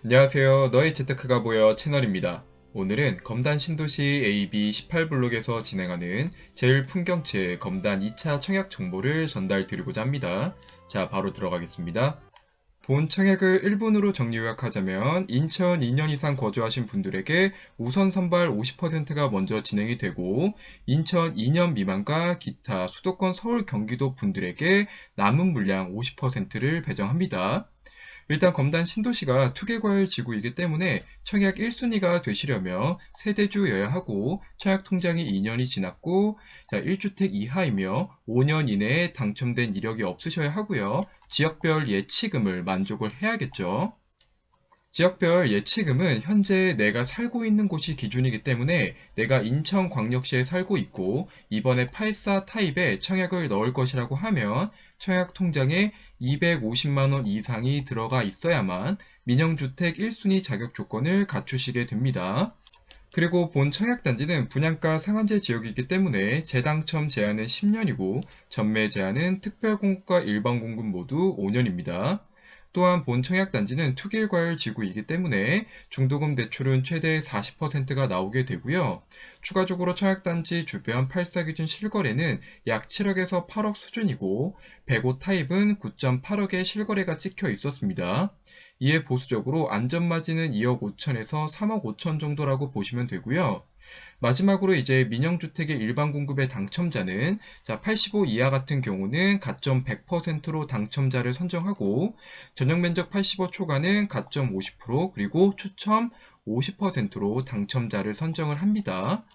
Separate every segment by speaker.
Speaker 1: 안녕하세요. 너의 재테크가 보여 채널입니다. 오늘은 검단 신도시 AB 18블록에서 진행하는 제일풍경채 검단 2차 청약 정보를 전달 드리고자 합니다. 자, 바로 들어가겠습니다. 본 청약을 1분으로 정리 요약하자면 인천 2년 이상 거주하신 분들에게 우선 선발 50%가 먼저 진행이 되고 인천 2년 미만과 기타 수도권 서울 경기도 분들에게 남은 물량 50%를 배정합니다. 일단 검단 신도시가 투개과열 지구이기 때문에 청약 1순위가 되시려면 세대주여야 하고 청약 통장이 2년이 지났고 1주택 이하이며 5년 이내에 당첨된 이력이 없으셔야 하고요. 지역별 예치금을 만족을 해야겠죠. 지역별 예치금은 현재 내가 살고 있는 곳이 기준이기 때문에 내가 인천광역시에 살고 있고 이번에 84 타입에 청약을 넣을 것이라고 하면 청약 통장에 250만원 이상이 들어가 있어야만 민영주택 1순위 자격 조건을 갖추시게 됩니다. 그리고 본 청약단지는 분양가 상한제 지역이기 때문에 재당첨 제한은 10년이고 전매 제한은 특별공급과 일반공급 모두 5년입니다. 또한 본 청약단지는 투기일과열 지구이기 때문에 중도금 대출은 최대 40%가 나오게 되고요. 추가적으로 청약단지 주변 8사 기준 실거래는 약 7억에서 8억 수준이고 105 타입은 9.8억의 실거래가 찍혀 있었습니다. 이에 보수적으로 안전마진은 2억 5천에서 3억 5천 정도라고 보시면 되고요. 마지막으로 이제 민영주택의 일반 공급의 당첨자는 85 이하 같은 경우는 가점 100%로 당첨자를 선정하고 전용 면적 85 초과는 가점 50% 그리고 추첨 50%로 당첨자를 선정을 합니다.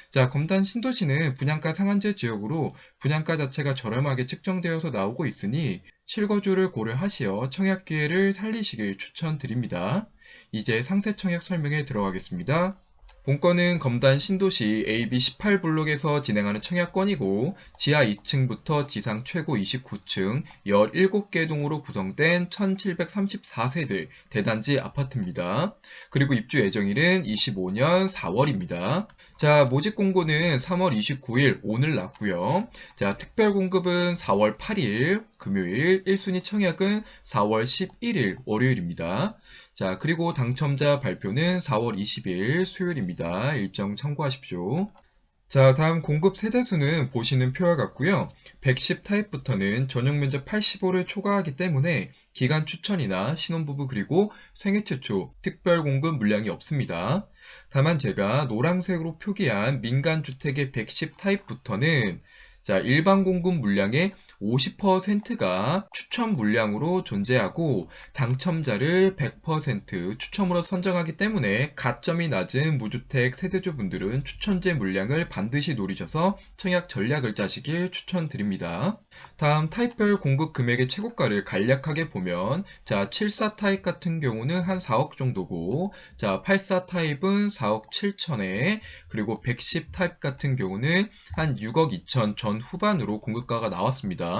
Speaker 1: 자, 검단 신도시는 분양가 상한제 지역으로 분양가 자체가 저렴하게 측정되어서 나오고 있으니 실거주를 고려하시어 청약 기회를 살리시길 추천드립니다. 이제 상세 청약 설명에 들어가겠습니다. 본건은 검단 신도시 AB18블록에서 진행하는 청약건이고 지하 2층부터 지상 최고 29층 17개 동으로 구성된 1734세대 대단지 아파트입니다. 그리고 입주 예정일은 25년 4월입니다. 자, 모집 공고는 3월 29일 오늘 났고요. 자, 특별 공급은 4월 8일 금요일, 1순위 청약은 4월 11일 월요일입니다. 자, 그리고 당첨자 발표는 4월 20일 수요일입니다. 일정 참고하십시오. 자, 다음 공급 세대수는 보시는 표와 같고요. 110 타입부터는 전용 면적 85를 초과하기 때문에 기간 추천이나 신혼부부 그리고 생애 최초 특별 공급 물량이 없습니다. 다만 제가 노란색으로 표기한 민간주택의 110 타입부터는 자, 일반 공급 물량의 50%가 추첨 물량으로 존재하고 당첨자를 100% 추첨으로 선정하기 때문에 가점이 낮은 무주택 세대주분들은 추천제 물량을 반드시 노리셔서 청약 전략을 짜시길 추천드립니다. 다음 타입별 공급 금액의 최고가를 간략하게 보면 자, 74 타입 같은 경우는 한 4억 정도고 자, 84 타입은 4억 7천에 그리고 110 타입 같은 경우는 한 6억 2천 전후반으로 공급가가 나왔습니다.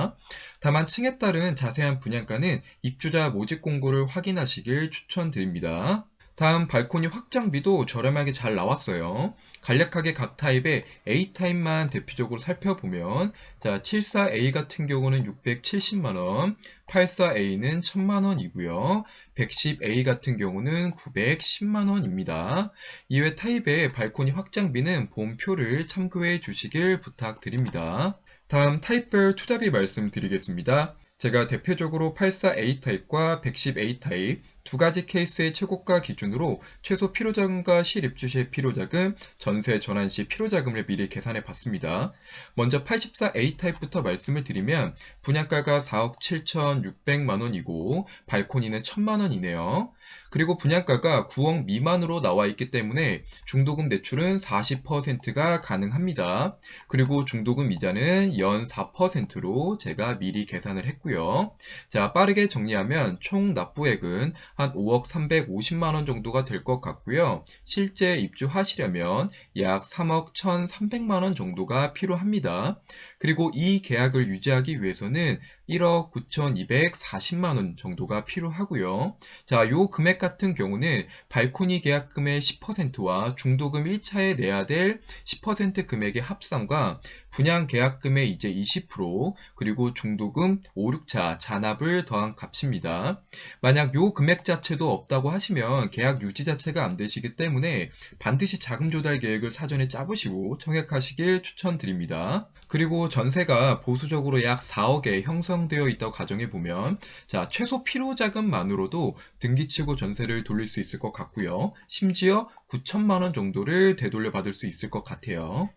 Speaker 1: 다만 층에 따른 자세한 분양가는 입주자 모집 공고를 확인하시길 추천드립니다. 다음 발코니 확장비도 저렴하게 잘 나왔어요. 간략하게 각 타입의 A타입만 대표적으로 살펴보면 자, 74A 같은 경우는 670만원, 84A는 1000만원이고요. 110A 같은 경우는 910만원입니다. 이외 타입의 발코니 확장비는 본표를 참고해 주시길 부탁드립니다. 다음 타입별 투자비 말씀드리겠습니다. 제가 대표적으로 84A 타입과 110A 타입 두 가지 케이스의 최고가 기준으로 최소 필요자금과 실입주 시 필요자금, 전세 전환 시 필요자금을 미리 계산해 봤습니다. 먼저 84A 타입부터 말씀을 드리면 분양가가 4억 7,600만 원이고 발코니는 1,000만 원이네요. 그리고 분양가가 9억 미만으로 나와 있기 때문에 중도금 대출은 40%가 가능합니다. 그리고 중도금 이자는 연 4%로 제가 미리 계산을 했고요. 자, 빠르게 정리하면 총 납부액은 한 5억 350만 원 정도가 될 것 같고요. 실제 입주하시려면 약 3억 1,300만 원 정도가 필요합니다. 그리고 이 계약을 유지하기 위해서는 1억 9,240만 원 정도가 필요하고요. 자, 요 금액 같은 경우는 발코니 계약금의 10%와 중도금 1차에 내야 될 10% 금액의 합산과 분양 계약금의 이제 20% 그리고 중도금 5, 6차 잔압을 더한 값입니다. 만약 요 금액 자체도 없다고 하시면 계약 유지 자체가 안 되시기 때문에 반드시 자금 조달 계획을 사전에 짜보시고 청약하시길 추천드립니다. 그리고 전세가 보수적으로 약 4억에 형성되어 있다고 가정해보면 자, 최소 필요 자금만으로도 등기치고 전세를 돌릴 수 있을 것 같고요. 심지어 9천만 원 정도를 되돌려 받을 수 있을 것 같아요.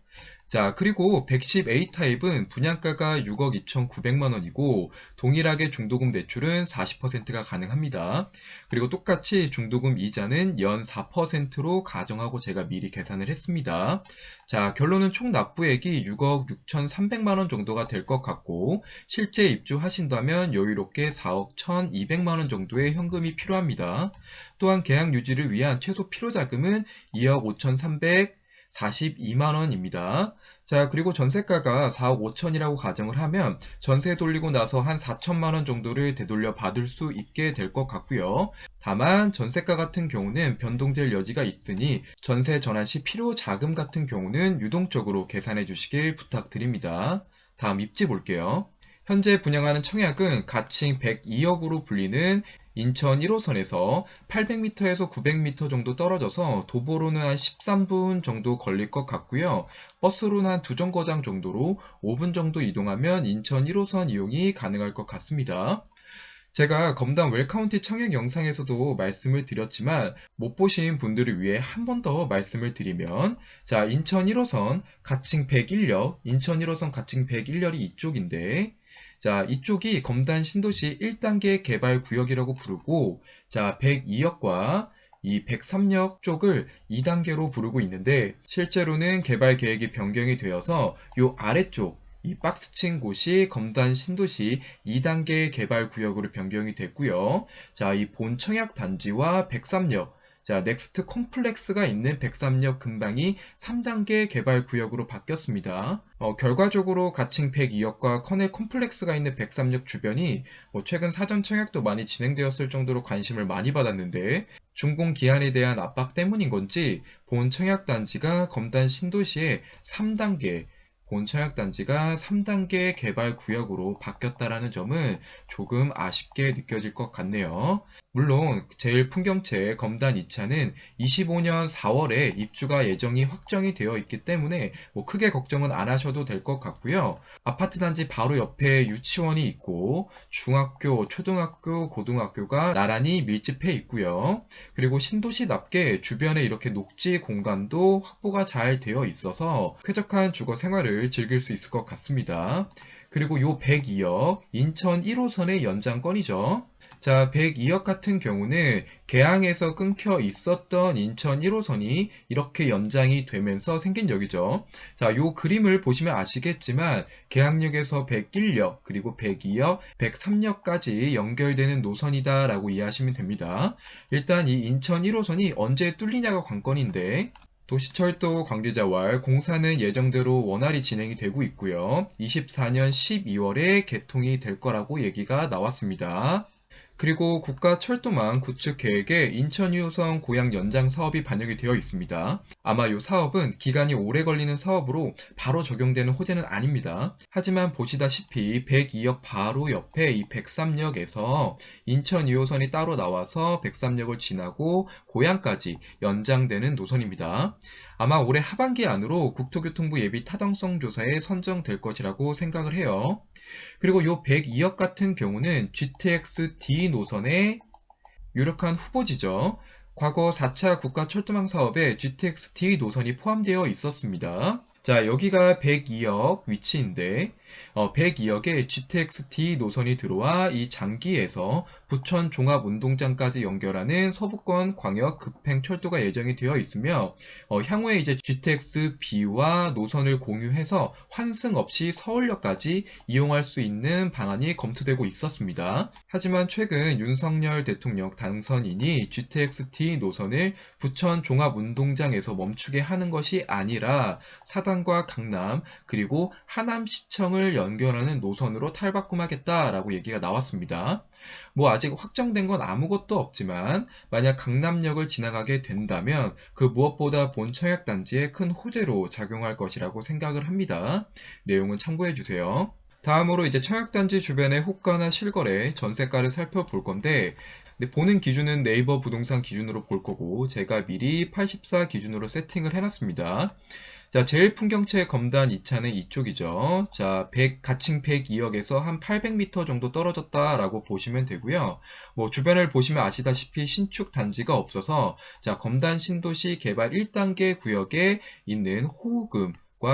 Speaker 1: 자, 그리고 110A 타입은 분양가가 6억 2,900만 원이고 동일하게 중도금 대출은 40%가 가능합니다. 그리고 똑같이 중도금 이자는 연 4%로 가정하고 제가 미리 계산을 했습니다. 자, 결론은 총 납부액이 6억 6,300만 원 정도가 될 것 같고 실제 입주하신다면 여유롭게 4억 1,200만 원 정도의 현금이 필요합니다. 또한 계약 유지를 위한 최소 필요 자금은 2억 5,342만 원입니다. 자, 그리고 전세가가 4억 5천이라고 가정을 하면 전세 돌리고 나서 한 4천만 원 정도를 되돌려 받을 수 있게 될 것 같고요. 다만 전세가 같은 경우는 변동될 여지가 있으니 전세 전환 시 필요 자금 같은 경우는 유동적으로 계산해 주시길 부탁드립니다. 다음 입지 볼게요. 현재 분양하는 청약은 가칭 102억으로 불리는 인천 1호선에서 800m에서 900m 정도 떨어져서 도보로는 한 13분 정도 걸릴 것 같고요. 버스로는 한 2정거장 정도로 5분 정도 이동하면 인천 1호선 이용이 가능할 것 같습니다. 제가 검단 웰카운티 청약 영상에서도 말씀을 드렸지만 못 보신 분들을 위해 한 번 더 말씀을 드리면 자, 인천 1호선 가칭 101역, 인천 1호선 가칭 101역이 이쪽인데 자, 이쪽이 검단 신도시 1단계 개발 구역이라고 부르고 자, 102역과 이 103역 쪽을 2단계로 부르고 있는데 실제로는 개발 계획이 변경이 되어서 요 아래쪽 이 박스 친 곳이 검단 신도시 2단계 개발 구역으로 변경이 됐고요. 자, 이 본 청약 단지와 103역 자, 넥스트 콤플렉스가 있는 103역 근방이 3단계 개발 구역으로 바뀌었습니다. 결과적으로 가칭 102역과 커넬 콤플렉스가 있는 103역 주변이 최근 사전 청약도 많이 진행되었을 정도로 관심을 많이 받았는데 준공 기한에 대한 압박 때문인 건지 본 청약 단지가 검단 신도시의 3단계 본 청약단지가 3단계 개발 구역으로 바뀌었다라는 점은 조금 아쉽게 느껴질 것 같네요. 물론 제일 풍경채 검단 2차는 25년 4월에 입주가 예정이 확정이 되어 있기 때문에 크게 걱정은 안 하셔도 될 것 같고요. 아파트 단지 바로 옆에 유치원이 있고 중학교, 초등학교, 고등학교가 나란히 밀집해 있고요. 그리고 신도시답게 주변에 이렇게 녹지 공간도 확보가 잘 되어 있어서 쾌적한 주거 생활을 즐길 수 있을 것 같습니다. 그리고 요 102역 인천 1호선의 연장권이죠. 자, 102역 같은 경우는 개항에서 끊겨 있었던 인천 1호선이 이렇게 연장이 되면서 생긴 역이죠. 자, 요 그림을 보시면 아시겠지만 개항역에서 101역 그리고 102역, 103역까지 연결되는 노선이다 라고 이해하시면 됩니다. 일단 이 인천 1호선이 언제 뚫리냐가 관건인데 도시철도 관계자와 공사는 예정대로 원활히 진행이 되고 있고요. 24년 12월에 개통이 될 거라고 얘기가 나왔습니다. 그리고 국가철도망 구축 계획에 인천 2호선 고양 연장 사업이 반영이 되어 있습니다. 아마 이 사업은 기간이 오래 걸리는 사업으로 바로 적용되는 호재는 아닙니다. 하지만 보시다시피 102역 바로 옆에 이 103역에서 인천 2호선이 따로 나와서 103역을 지나고 고양까지 연장되는 노선입니다. 아마 올해 하반기 안으로 국토교통부 예비 타당성 조사에 선정될 것이라고 생각을 해요. 그리고 이 102역 같은 경우는 GTX-D 노선의 유력한 후보지죠. 과거 4차 국가철도망 사업에 GTX-D 노선이 포함되어 있었습니다. 자, 여기가 102역 위치인데 102역에 GTX-D 노선이 들어와 이 장기에서 부천 종합운동장까지 연결하는 서부권 광역 급행철도가 예정이 되어 있으며 향후에 이제 GTX-B와 노선을 공유해서 환승 없이 서울역까지 이용할 수 있는 방안이 검토되고 있었습니다. 하지만 최근 윤석열 대통령 당선인이 GTX-D 노선을 부천 종합운동장에서 멈추게 하는 것이 아니라 사당과 강남 그리고 하남시청을 호반을 연결하는 노선으로 탈바꿈하겠다라고 얘기가 나왔습니다. 뭐 아직 확정된 건 아무것도 없지만 만약 강남역을 지나가게 된다면 그 무엇보다 본 청약단지에 큰 호재로 작용할 것이라고 생각을 합니다. 내용은 참고해주세요. 다음으로 이제 청약단지 주변의 호가나 실거래, 전세가를 살펴볼 건데 근데 보는 기준은 네이버 부동산 기준으로 볼 거고 제가 미리 84 기준으로 세팅을 해놨습니다. 자, 제일 풍경채 검단 2차는 이쪽이죠. 자, 가칭 102억에서 한 800m 정도 떨어졌다라고 보시면 되고요. 뭐 주변을 보시면 아시다시피 신축 단지가 없어서 자, 검단 신도시 개발 1단계 구역에 있는 호우금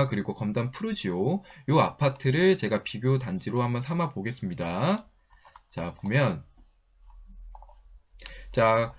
Speaker 1: 그리고 검단 푸르지오 요 아파트를 제가 비교 단지로 한번 삼아 보겠습니다. 자, 보면 자,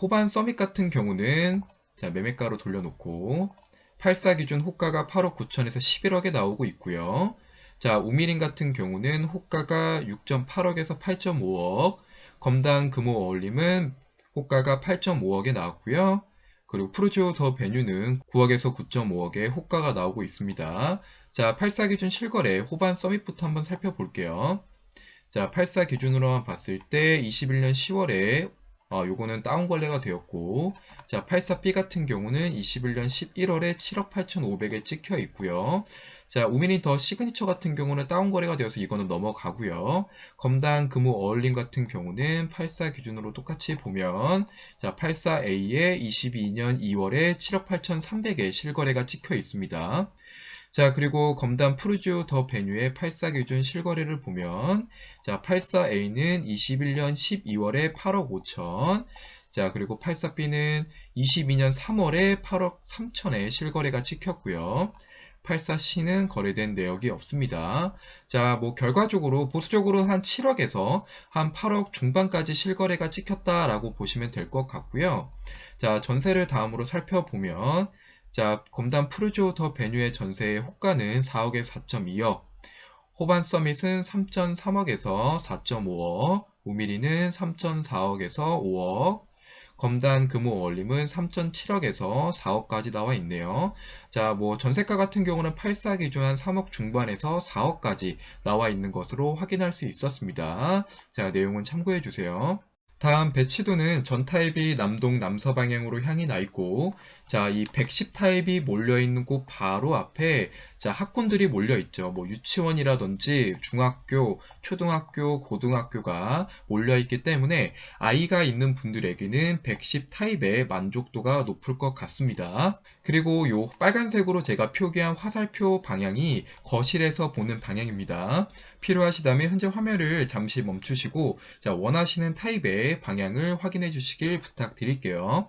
Speaker 1: 호반 서밋 같은 경우는 자, 매매가로 돌려놓고 84 기준 호가가 8억 9천에서 11억에 나오고 있고요. 자, 우미린 같은 경우는 호가가 6.8억에서 8.5억, 검단 금호 어울림은 호가가 8.5억에 나왔고요. 그리고 푸르지오 더 베뉴는 9억에서 9.5억에 호가가 나오고 있습니다. 자, 84 기준 실거래 호반 서밋부터 한번 살펴볼게요. 자, 84 기준으로만 봤을 때 21년 10월에 요거는 다운 거래가 되었고, 자, 84B 같은 경우는 21년 11월에 7억 8,500에 찍혀 있고요. 자, 5mm 더 시그니처 같은 경우는 다운 거래가 되어서 이거는 넘어가고요. 검단 금호 어울림 같은 경우는 84 기준으로 똑같이 보면 자, 84A에 22년 2월에 7억 8,300에 실거래가 찍혀 있습니다. 자, 그리고 검단 푸르지오 더 베뉴의 84 기준 실거래를 보면 자, 84A는 21년 12월에 8억 5천, 자, 그리고 84B는 22년 3월에 8억 3천에 실거래가 찍혔고요. 84C는 거래된 내역이 없습니다. 자, 뭐 결과적으로 보수적으로 한 7억에서 한 8억 중반까지 실거래가 찍혔다라고 보시면 될 것 같고요. 자, 전세를 다음으로 살펴보면 자, 검단 푸르지오 더 베뉴의 전세의 호가는 4억에서 4.2억, 호반 서밋은 3.3억에서 4.5억, 우미리는 3.4억에서 5억, 검단 금호 어울림은 3.7억에서 4억까지 나와 있네요. 자, 뭐 전세가 같은 경우는 84 기준 한 3억 중반에서 4억까지 나와 있는 것으로 확인할 수 있었습니다. 자, 내용은 참고해 주세요. 다음 배치도는 전 타입이 남동 남서 방향으로 향이 나 있고 자, 이 110 타입이 몰려 있는 곳 바로 앞에 자, 학군들이 몰려 있죠. 뭐 유치원이라든지 중학교, 초등학교, 고등학교가 몰려 있기 때문에 아이가 있는 분들에게는 110 타입의 만족도가 높을 것 같습니다. 그리고 요 빨간색으로 제가 표기한 화살표 방향이 거실에서 보는 방향입니다. 필요하시다면 현재 화면을 잠시 멈추시고 자, 원하시는 타입의 방향을 확인해 주시길 부탁드릴게요.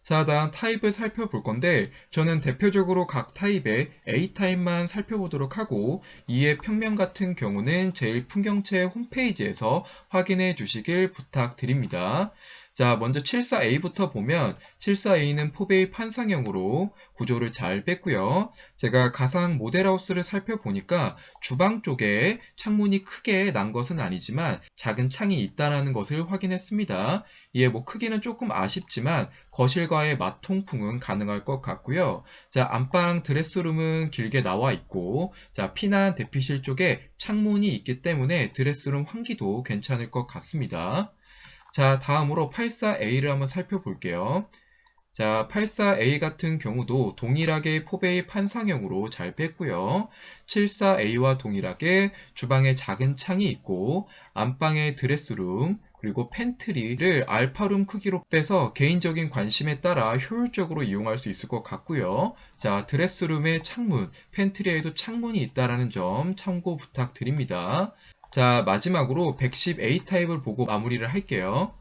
Speaker 1: 자, 다음 타입을 살펴볼 건데 저는 대표적으로 각 타입의 A타입만 살펴보도록 하고 이에 평면 같은 경우는 제일 풍경채 홈페이지에서 확인해 주시길 부탁드립니다. 자, 먼저 74A부터 보면 74A는 포베이 판상형으로 구조를 잘 뺐고요. 제가 가상 모델하우스를 살펴보니까 주방 쪽에 창문이 크게 난 것은 아니지만 작은 창이 있다는 것을 확인했습니다. 이에 뭐 크기는 조금 아쉽지만 거실과의 맞통풍은 가능할 것 같고요. 자, 안방 드레스룸은 길게 나와 있고 자, 피난 대피실 쪽에 창문이 있기 때문에 드레스룸 환기도 괜찮을 것 같습니다. 자, 다음으로 84A를 한번 살펴볼게요. 자, 84A 같은 경우도 동일하게 포베이 판상형으로 잘 뺐고요. 74A와 동일하게 주방에 작은 창이 있고 안방에 드레스룸 그리고 팬트리를 알파룸 크기로 빼서 개인적인 관심에 따라 효율적으로 이용할 수 있을 것 같고요. 자, 드레스룸에 창문, 팬트리에도 창문이 있다는 점 참고 부탁드립니다. 자, 마지막으로 110A 타입을 보고 마무리를 할게요.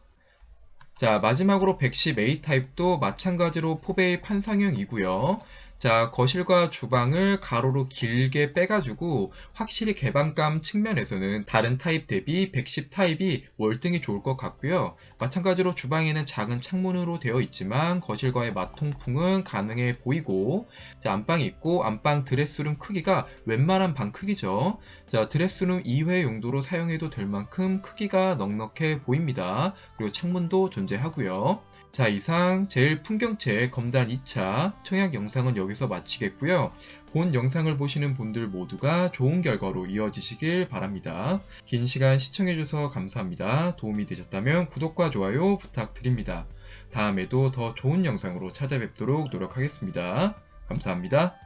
Speaker 1: 자, 마지막으로 110A 타입도 마찬가지로 포베이 판상형이고요. 자, 거실과 주방을 가로로 길게 빼가지고 확실히 개방감 측면에서는 다른 타입 대비 110 타입이 월등히 좋을 것 같고요. 마찬가지로 주방에는 작은 창문으로 되어 있지만 거실과의 맞통풍은 가능해 보이고 자, 안방이 있고 안방 드레스룸 크기가 웬만한 방 크기죠. 자, 드레스룸 2회 용도로 사용해도 될 만큼 크기가 넉넉해 보입니다. 그리고 창문도 존재하고요. 자, 이상 제일 풍경채 검단 2차 청약 영상은 여기서 마치겠고요. 본 영상을 보시는 분들 모두가 좋은 결과로 이어지시길 바랍니다. 긴 시간 시청해주셔서 감사합니다. 도움이 되셨다면 구독과 좋아요 부탁드립니다. 다음에도 더 좋은 영상으로 찾아뵙도록 노력하겠습니다. 감사합니다.